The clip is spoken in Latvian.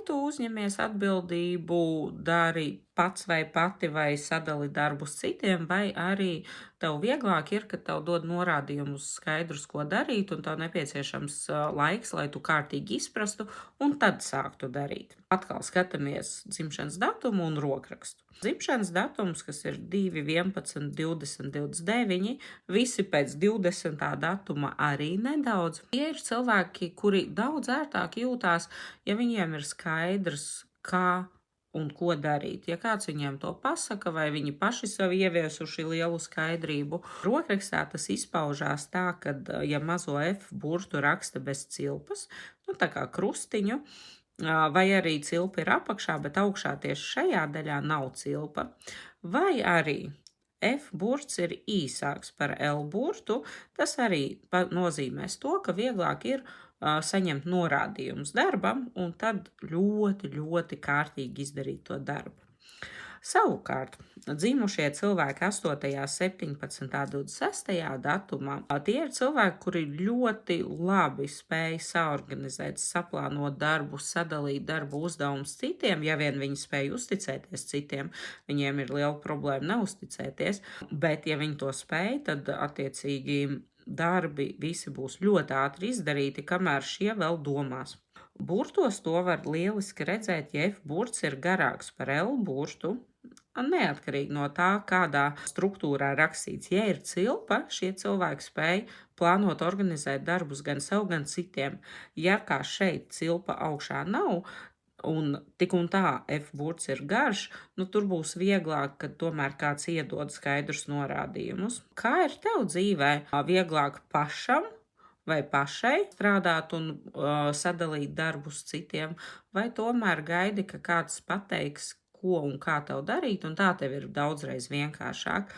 tu uzņemies atbildību, dari pats vai pati, vai sadali darbus citiem, vai arī tev vieglāk ir, ka tev dod norādījumus skaidrus, ko darīt, un tev nepieciešams laiks, lai tu kārtīgi izprastu, un tad sāktu darīt. Atkal skatāmies dzimšanas datumu un rokrakstu. Dzimšanas datums, kas ir 2, 11, 20, 29, visi pēc 20. datuma arī nedaudz. Tie ir cilvēki, kuri daudz ērtāk jūtās, ja viņiem ir skaidrs, kā un ko darīt. Ja kāds viņiem to pasaka, vai viņi paši sev ieviesuši lielu skaidrību. Rokrakstā tas izpaužās tā, ka, ja mazo F burtu raksta bez cilpas, nu tā kā krustiņu, vai arī cilpa ir apakšā, bet augšā tieši šajā daļā nav cilpa, vai arī F burts ir īsāks par L burtu, tas arī nozīmēs to, ka vieglāk ir saņemt norādījumus darbam un tad ļoti, ļoti kārtīgi izdarīt to darbu. Savukārt, dzimušie cilvēki 8., 17., 26. datumā, tie ir cilvēki, kuri ļoti labi spēj saorganizēt, saplānot darbu, sadalīt darbu uzdevumus citiem, ja vien viņi spēj uzticēties citiem, viņiem ir liela problēma neuzticēties, bet ja viņi to spēj, tad attiecīgi darbi visi būs ļoti ātri izdarīti, kamēr šie vēl domās. Burtos to var lieliski redzēt, ja F burts ir garāks par L burtu, neatkarīgi no tā, kādā struktūrā rakstīts. Ja ir cilpa, šie cilvēki spēj plānot, organizēt darbus gan sev, gan citiem. Ja kā šeit cilpa augšā nav, un tik un tā F burts ir garš, nu tur būs vieglāk, kad tomēr kāds iedod skaidrus norādījumus. Kā ir tev dzīvē? Vieglāk pašam vai pašai strādāt un sadalīt darbus citiem, vai tomēr gaidi, ka kāds pateiks, ko un kā tev darīt, un tā tev ir daudzreiz vienkāršāk.